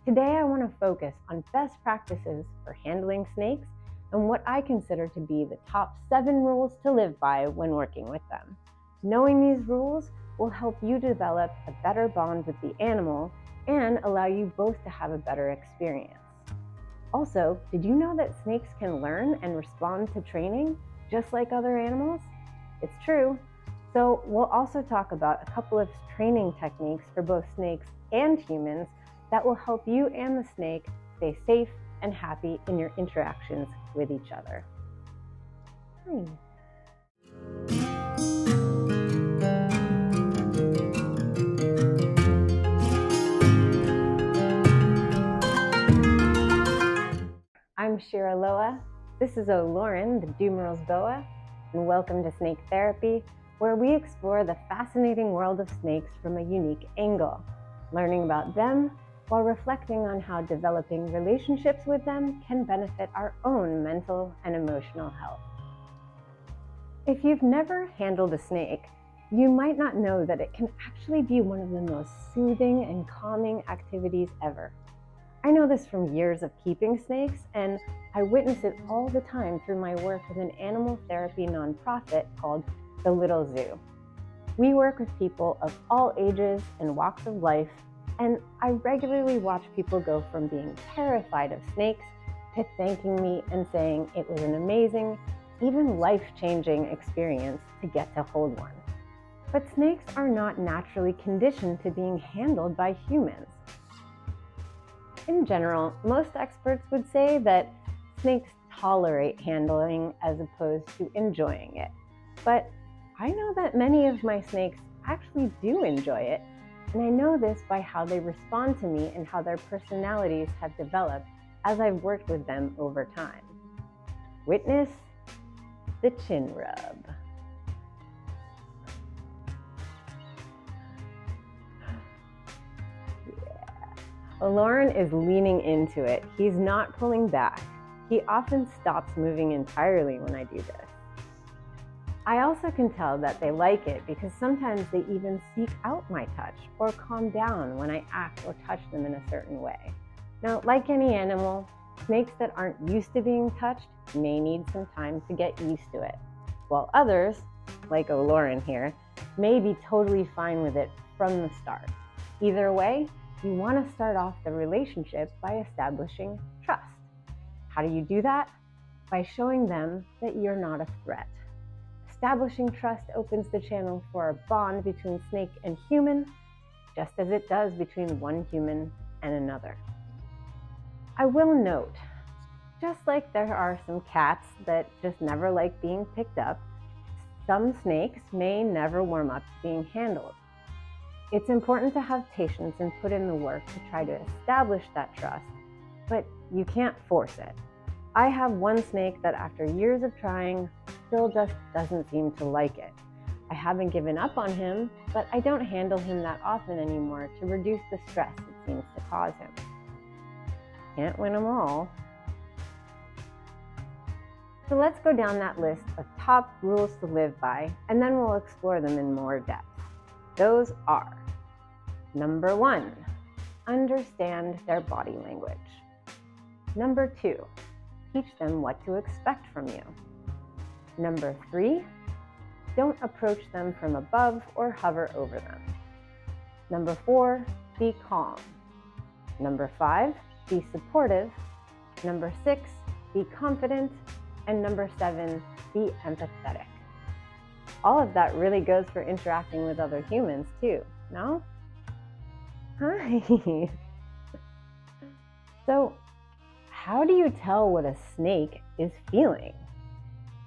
Today I want to focus on best practices for handling snakes and what I consider to be the top 7 rules to live by when working with them. Knowing these rules will help you develop a better bond with the animal and allow you both to have a better experience. Also, did you know that snakes can learn and respond to training just like other animals? It's true. So we'll also talk about a couple of training techniques for both snakes and humans that will help you and the snake stay safe and happy in your interactions with each other. I'm Shira Loa. This is O'Lauren, the Dumeral's boa, and welcome to Snake Therapy, where we explore the fascinating world of snakes from a unique angle, learning about them while reflecting on how developing relationships with them can benefit our own mental and emotional health. If you've never handled a snake, you might not know that it can actually be one of the most soothing and calming activities ever. I know this from years of keeping snakes, and I witness it all the time through my work with an animal therapy nonprofit called The Little Zoo. We work with people of all ages and walks of life, and I regularly watch people go from being terrified of snakes to thanking me and saying it was an amazing, even life-changing experience to get to hold one. But snakes are not naturally conditioned to being handled by humans. In general, most experts would say that snakes tolerate handling as opposed to enjoying it. But I know that many of my snakes actually do enjoy it, and I know this by how they respond to me and how their personalities have developed as I've worked with them over time. Witness the chin rub. Lauren is leaning into it. He's not pulling back. He often stops moving entirely when I do this. I also can tell that they like it because sometimes they even seek out my touch or calm down when I act or touch them in a certain way. Now, like any animal, snakes that aren't used to being touched may need some time to get used to it, while others, like O'Lauren here, may be totally fine with it from the start. Either way, you want to start off the relationship by establishing trust. How do you do that? By showing them that you're not a threat. Establishing trust opens the channel for a bond between snake and human, just as it does between one human and another. I will note, just like there are some cats that just never like being picked up, some snakes may never warm up to being handled. It's important to have patience and put in the work to try to establish that trust, but you can't force it. I have one snake that after years of trying, still just doesn't seem to like it. I haven't given up on him, but I don't handle him that often anymore to reduce the stress it seems to cause him. Can't win them all. So let's go down that list of top rules to live by, and then we'll explore them in more depth. Those are: number 1, understand their body language. Number 2, teach them what to expect from you. Number 3, don't approach them from above or hover over them. Number 4, be calm. Number 5, be supportive. Number 6, be confident. And number 7, be empathetic. All of that really goes for interacting with other humans too, no? Hi. So, how do you tell what a snake is feeling?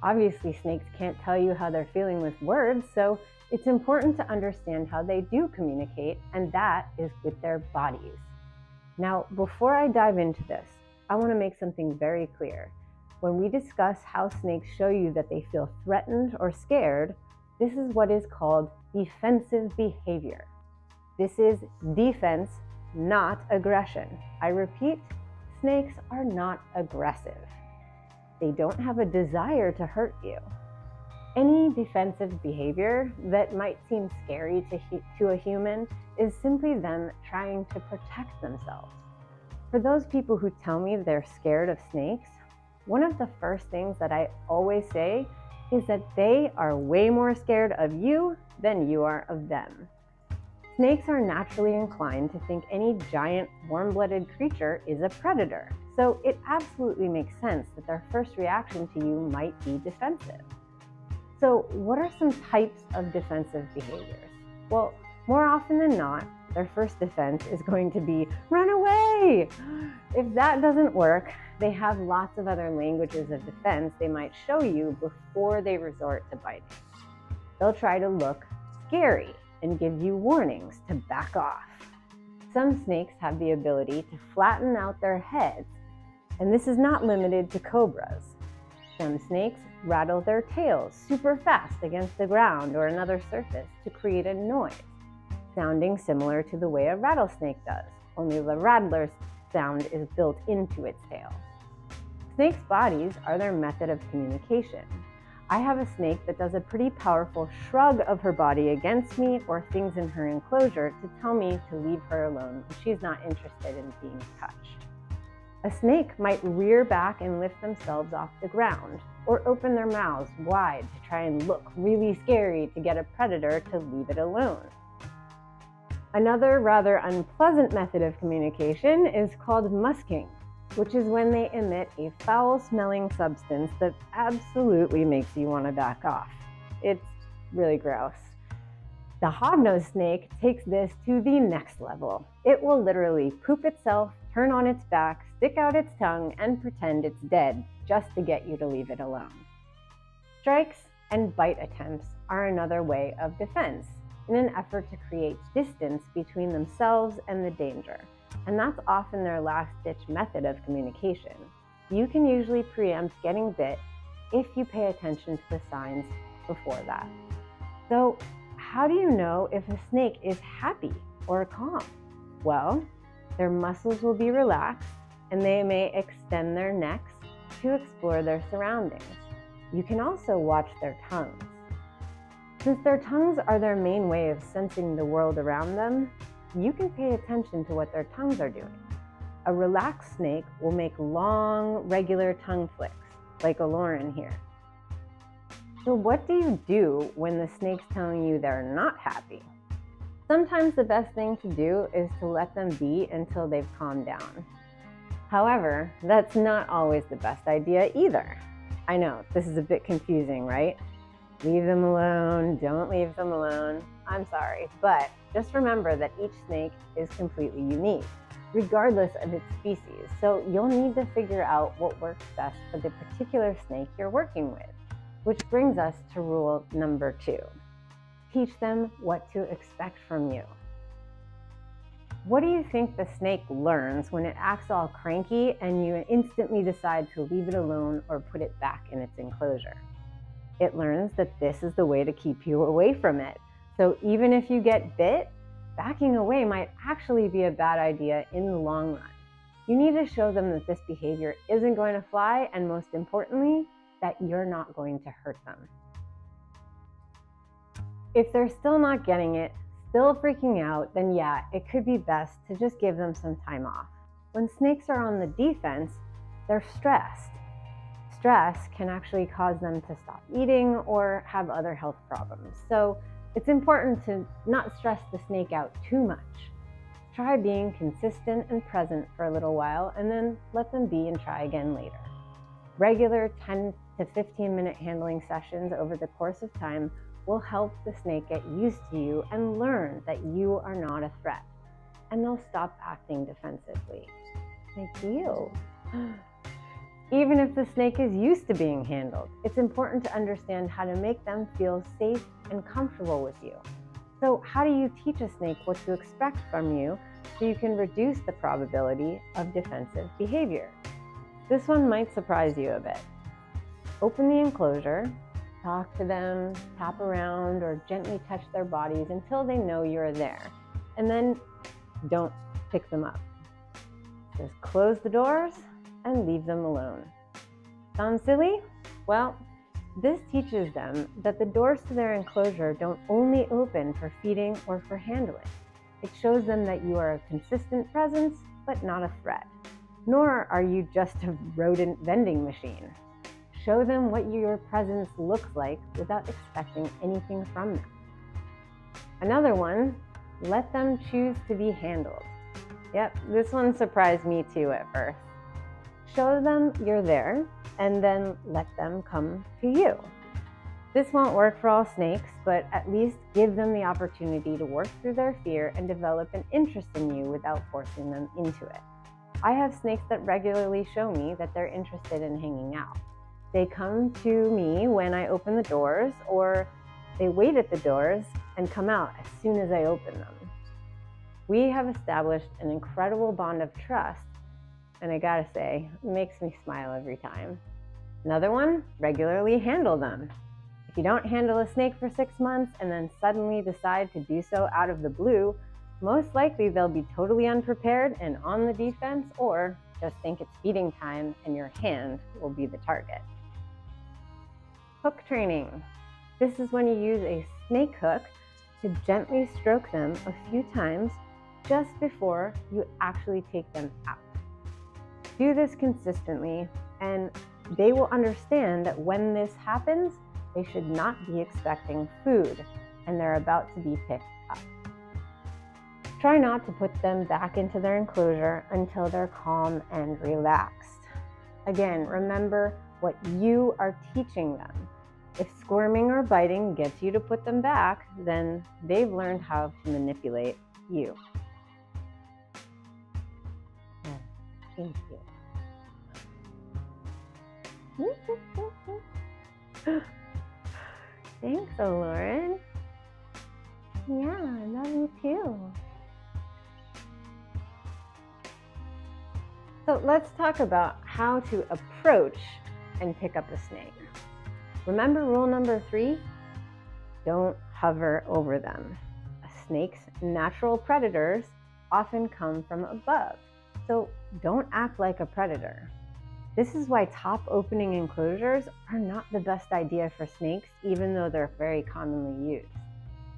Obviously, snakes can't tell you how they're feeling with words, so it's important to understand how they do communicate, and that is with their bodies. Now, before I dive into this, I want to make something very clear. When we discuss how snakes show you that they feel threatened or scared, this is what is called defensive behavior. This is defense, not aggression. I repeat, snakes are not aggressive. They don't have a desire to hurt you. Any defensive behavior that might seem scary to a human is simply them trying to protect themselves. For those people who tell me they're scared of snakes, one of the first things that I always say is that they are way more scared of you than you are of them. Snakes are naturally inclined to think any giant, warm-blooded creature is a predator, so it absolutely makes sense that their first reaction to you might be defensive. So what are some types of defensive behaviors? Well, more often than not, their first defense is going to be run away. If that doesn't work, they have lots of other languages of defense they might show you before they resort to biting. They'll try to look scary and give you warnings to back off. Some snakes have the ability to flatten out their heads, and this is not limited to cobras. Some snakes rattle their tails super fast against the ground or another surface to create a noise, sounding similar to the way a rattlesnake does, only the rattler's sound is built into its tail. Snakes' bodies are their method of communication. I have a snake that does a pretty powerful shrug of her body against me or things in her enclosure to tell me to leave her alone when she's not interested in being touched. A snake might rear back and lift themselves off the ground, or open their mouths wide to try and look really scary to get a predator to leave it alone. Another rather unpleasant method of communication is called musking, which is when they emit a foul-smelling substance that absolutely makes you want to back off. It's really gross. The hognose snake takes this to the next level. It will literally poop itself, turn on its back, stick out its tongue, and pretend it's dead just to get you to leave it alone. Strikes and bite attempts are another way of defense in an effort to create distance between themselves and the danger. And that's often their last-ditch method of communication. You can usually preempt getting bit if you pay attention to the signs before that. So, how do you know if a snake is happy or calm? Well, their muscles will be relaxed and they may extend their necks to explore their surroundings. You can also watch their tongues. Since their tongues are their main way of sensing the world around them, you can pay attention to what their tongues are doing. A relaxed snake will make long, regular tongue flicks, like a Lauren here. So what do you do when the snake's telling you they're not happy? Sometimes the best thing to do is to let them be until they've calmed down. However, that's not always the best idea either. I know, this is a bit confusing, right? Leave them alone, don't leave them alone. I'm sorry, but just remember that each snake is completely unique, regardless of its species. So you'll need to figure out what works best for the particular snake you're working with, which brings us to rule number 2. Teach them what to expect from you. What do you think the snake learns when it acts all cranky and you instantly decide to leave it alone or put it back in its enclosure? It learns that this is the way to keep you away from it. So even if you get bit, backing away might actually be a bad idea in the long run. You need to show them that this behavior isn't going to fly, and most importantly, that you're not going to hurt them. If they're still not getting it, still freaking out, then yeah, it could be best to just give them some time off. When snakes are on the defense, they're stressed. Stress can actually cause them to stop eating or have other health problems. So it's important to not stress the snake out too much. Try being consistent and present for a little while and then let them be and try again later. Regular 10 to 15 minute handling sessions over the course of time will help the snake get used to you and learn that you are not a threat. And they'll stop acting defensively. Thank you. Even if the snake is used to being handled, it's important to understand how to make them feel safe and comfortable with you. So how do you teach a snake what to expect from you so you can reduce the probability of defensive behavior? This one might surprise you a bit. Open the enclosure, talk to them, tap around, or gently touch their bodies until they know you're there. And then don't pick them up. Just close the doors and leave them alone. Sound silly? Well, this teaches them that the doors to their enclosure don't only open for feeding or for handling. It shows them that you are a consistent presence, but not a threat. nor are you just a rodent vending machine. Show them what your presence looks like without expecting anything from them. Another one, let them choose to be handled. Yep, this one surprised me too at first. Show them you're there, and then let them come to you. This won't work for all snakes, but at least give them the opportunity to work through their fear and develop an interest in you without forcing them into it. I have snakes that regularly show me that they're interested in hanging out. They come to me when I open the doors, or they wait at the doors and come out as soon as I open them. We have established an incredible bond of trust, and I gotta say, it makes me smile every time. Another one, regularly handle them. If you don't handle a snake for 6 months and then suddenly decide to do so out of the blue, most likely they'll be totally unprepared and on the defense, or just think it's feeding time and your hand will be the target. Hook training. This is when you use a snake hook to gently stroke them a few times just before you actually take them out. Do this consistently, and they will understand that when this happens, they should not be expecting food and they're about to be picked up. Try not to put them back into their enclosure until they're calm and relaxed. Again, remember what you are teaching them. If squirming or biting gets you to put them back, then they've learned how to manipulate you. Thank you. Thanks, Lauren. Yeah, I love you too. So let's talk about how to approach and pick up a snake. Remember rule number 3? Don't hover over them. A snake's natural predators often come from above, so don't act like a predator. This is why top opening enclosures are not the best idea for snakes, even though they're very commonly used.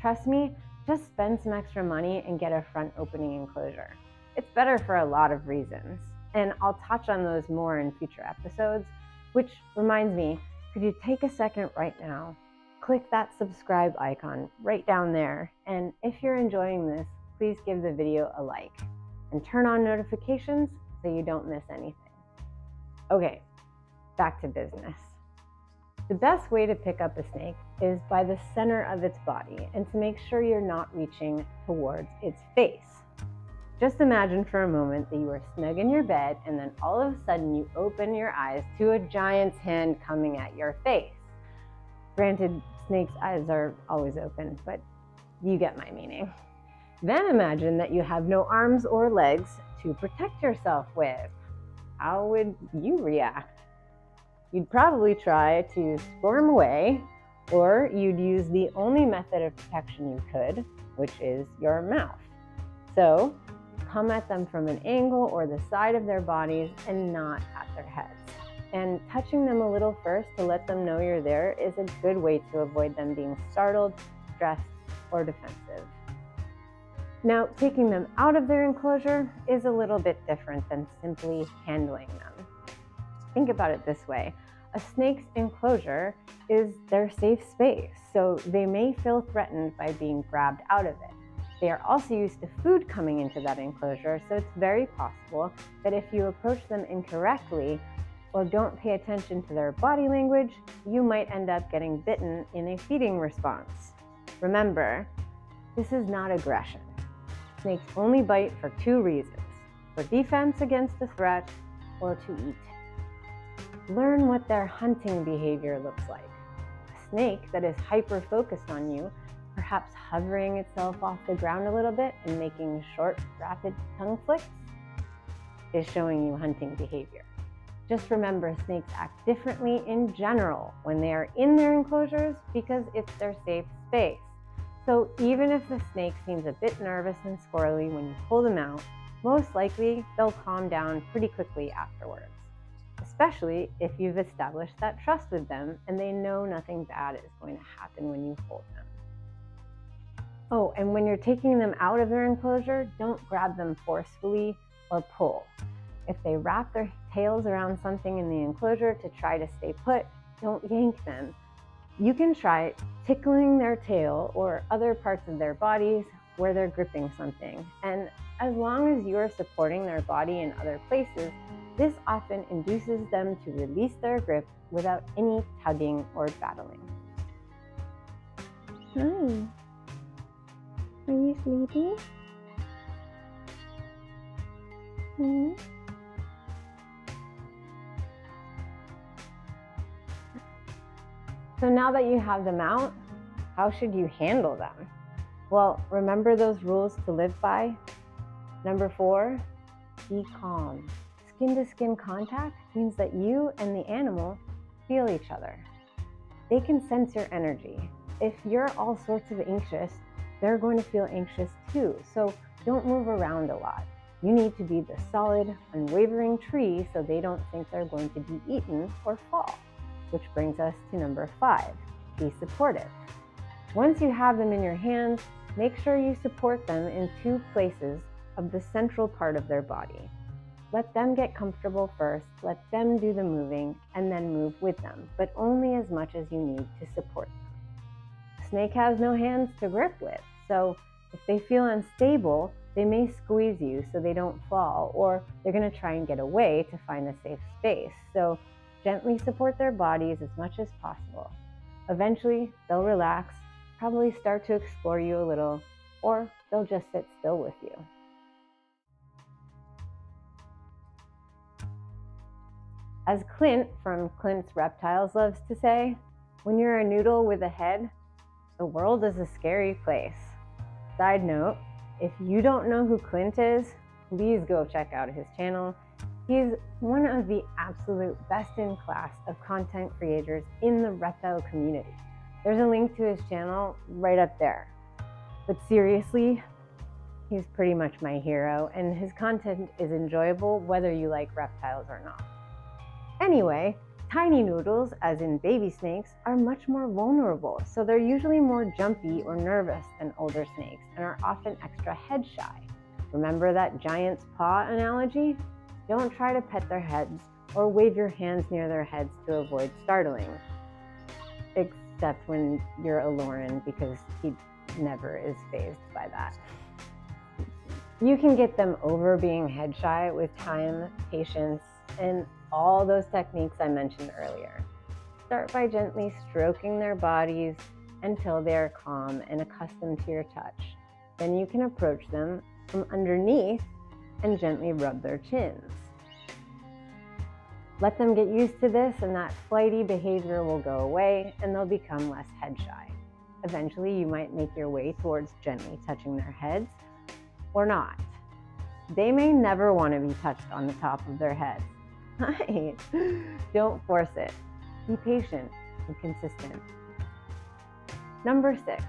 Trust me, just spend some extra money and get a front opening enclosure. It's better for a lot of reasons, and I'll touch on those more in future episodes, which reminds me, could you take a second right now, click that subscribe icon right down there, and if you're enjoying this, please give the video a like, and turn on notifications so you don't miss anything. Okay, back to business. The best way to pick up a snake is by the center of its body and to make sure you're not reaching towards its face. Just imagine for a moment that you are snug in your bed and then all of a sudden you open your eyes to a giant's hand coming at your face. Granted, snakes' eyes are always open, but you get my meaning. Then imagine that you have no arms or legs to protect yourself with. How would you react? You'd probably try to squirm away, or you'd use the only method of protection you could, which is your mouth. So come at them from an angle or the side of their bodies and not at their heads. And touching them a little first to let them know you're there is a good way to avoid them being startled, stressed, or defensive. Now, taking them out of their enclosure is a little bit different than simply handling them. Think about it this way. A snake's enclosure is their safe space, so they may feel threatened by being grabbed out of it. They are also used to food coming into that enclosure, so it's very possible that if you approach them incorrectly or don't pay attention to their body language, you might end up getting bitten in a feeding response. Remember, this is not aggression. Snakes only bite for 2 reasons: for defense against a threat or to eat. Learn what their hunting behavior looks like. A snake that is hyper-focused on you, perhaps hovering itself off the ground a little bit and making short, rapid tongue flicks, is showing you hunting behavior. Just remember, snakes act differently in general when they are in their enclosures because it's their safe space. So even if the snake seems a bit nervous and squirrely when you pull them out, most likely they'll calm down pretty quickly afterwards, especially if you've established that trust with them and they know nothing bad is going to happen when you hold them. Oh, and when you're taking them out of their enclosure, don't grab them forcefully or pull. If they wrap their tails around something in the enclosure to try to stay put, don't yank them. You can try tickling their tail or other parts of their bodies where they're gripping something. And as long as you're supporting their body in other places, this often induces them to release their grip without any tugging or battling. Hi. Are you sleeping? So now that you have them out, how should you handle them? Well, remember those rules to live by? Number 4, be calm. Skin-to-skin contact means that you and the animal feel each other. They can sense your energy. If you're all sorts of anxious, they're going to feel anxious too. So don't move around a lot. You need to be the solid, unwavering tree so they don't think they're going to be eaten or fall. Which brings us to number 5, be supportive. Once you have them in your hands, make sure you support them in 2 places of the central part of their body. Let them get comfortable first, let them do the moving, and then move with them, but only as much as you need to support them. The snake has no hands to grip with, so if they feel unstable, they may squeeze you so they don't fall, or they're going to try and get away to find a safe space. So gently support their bodies as much as possible. Eventually, they'll relax, probably start to explore you a little, or they'll just sit still with you. As Clint from Clint's Reptiles loves to say, when you're a noodle with a head, the world is a scary place. Side note, if you don't know who Clint is, please go check out his channel. He's one of the absolute best in class of content creators in the reptile community. There's a link to his channel right up there. But seriously, he's pretty much my hero, and his content is enjoyable whether you like reptiles or not. Anyway, tiny noodles, as in baby snakes, are much more vulnerable, so they're usually more jumpy or nervous than older snakes and are often extra head shy. Remember that giant's paw analogy? Don't try to pet their heads or wave your hands near their heads to avoid startling. Except when you're a Lauren, because he never is fazed by that. You can get them over being head shy with time, patience, and all those techniques I mentioned earlier. Start by gently stroking their bodies until they're calm and accustomed to your touch. Then you can approach them from underneath and gently rub their chins. Let them get used to this, and that flighty behavior will go away and they'll become less head shy. Eventually, you might make your way towards gently touching their heads or not. They may never want to be touched on the top of their heads. Hi. Don't force it. Be patient and consistent. Number 6,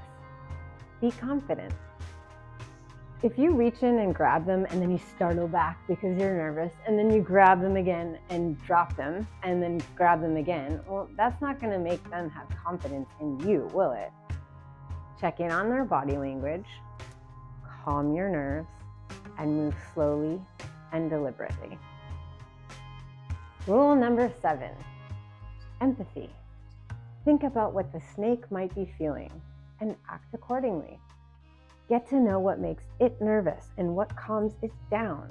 be confident. If you reach in and grab them and then you startle back because you're nervous, and then you grab them again and drop them and then grab them again, well, that's not going to make them have confidence in you, will it? Check in on their body language, calm your nerves, and move slowly and deliberately. Rule number 7, empathy. Think about what the snake might be feeling and act accordingly. Get to know what makes it nervous and what calms it down.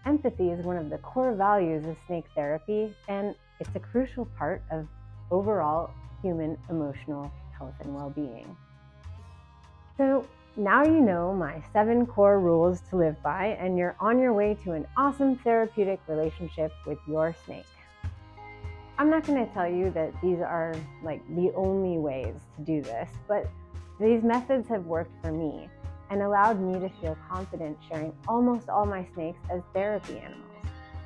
Empathy is one of the core values of snake therapy, and it's a crucial part of overall human emotional health and well-being. So now you know my 7 core rules to live by, and you're on your way to an awesome therapeutic relationship with your snake. I'm not going to tell you that these are like the only ways to do this, but these methods have worked for me and allowed me to feel confident sharing almost all my snakes as therapy animals.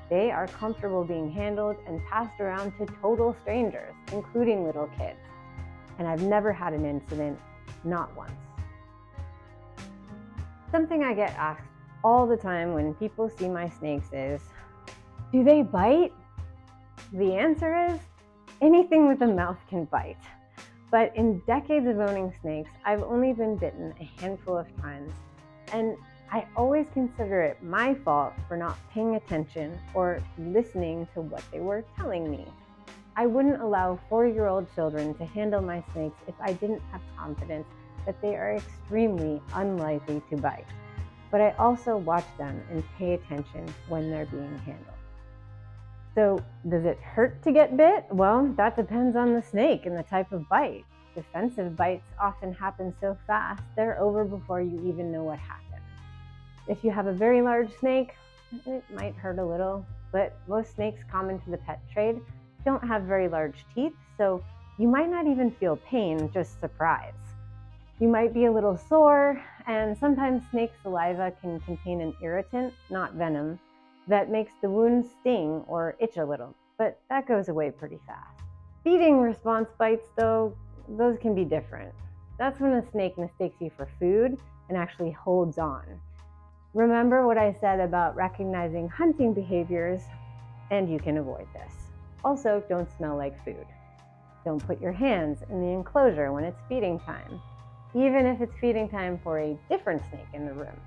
They are comfortable being handled and passed around to total strangers, including little kids. And I've never had an incident, not once. Something I get asked all the time when people see my snakes is, do they bite? The answer is, anything with a mouth can bite. But in decades of owning snakes, I've only been bitten a handful of times. And I always consider it my fault for not paying attention or listening to what they were telling me. I wouldn't allow 4-year-old children to handle my snakes if I didn't have confidence that they are extremely unlikely to bite. But I also watch them and pay attention when they're being handled. So, does it hurt to get bit? Well, that depends on the snake and the type of bite. Defensive bites often happen so fast, they're over before you even know what happened. If you have a very large snake, it might hurt a little, but most snakes common to the pet trade don't have very large teeth, so you might not even feel pain, just surprise. You might be a little sore, and sometimes snake saliva can contain an irritant, not venom, that makes the wound sting or itch a little, but that goes away pretty fast. Feeding response bites, though, those can be different. That's when a snake mistakes you for food and actually holds on. Remember what I said about recognizing hunting behaviors, and you can avoid this. Also, don't smell like food. Don't put your hands in the enclosure when it's feeding time, even if it's feeding time for a different snake in the room.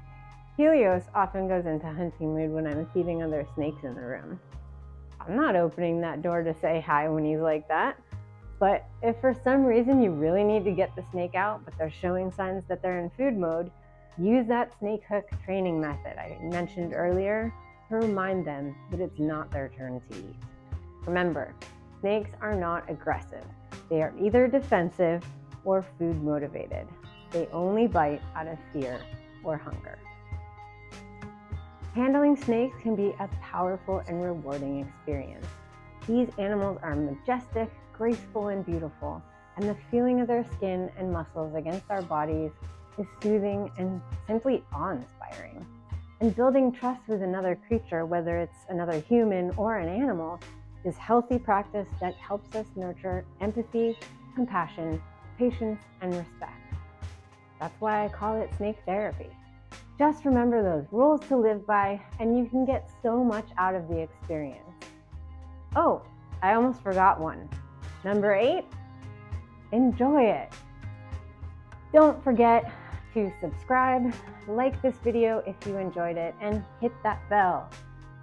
Helios often goes into hunting mood when I'm feeding other snakes in the room. I'm not opening that door to say hi when he's like that. But if for some reason you really need to get the snake out, but they're showing signs that they're in food mode, use that snake hook training method I mentioned earlier to remind them that it's not their turn to eat. Remember, snakes are not aggressive. They are either defensive or food motivated. They only bite out of fear or hunger. Handling snakes can be a powerful and rewarding experience. These animals are majestic, graceful, and beautiful, and the feeling of their skin and muscles against our bodies is soothing and simply awe-inspiring. And building trust with another creature, whether it's another human or an animal, is healthy practice that helps us nurture empathy, compassion, patience, and respect. That's why I call it snake therapy. Just remember those rules to live by, and you can get so much out of the experience. Oh, I almost forgot one. Number 8, enjoy it. Don't forget to subscribe, like this video if you enjoyed it, and hit that bell.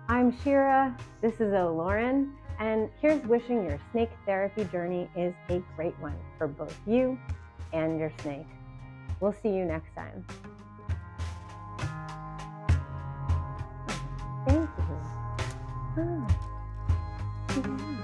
I'm Shira, this is Lauren, and here's wishing your snake therapy journey is a great one for both you and your snake. We'll see you next time. Thank you.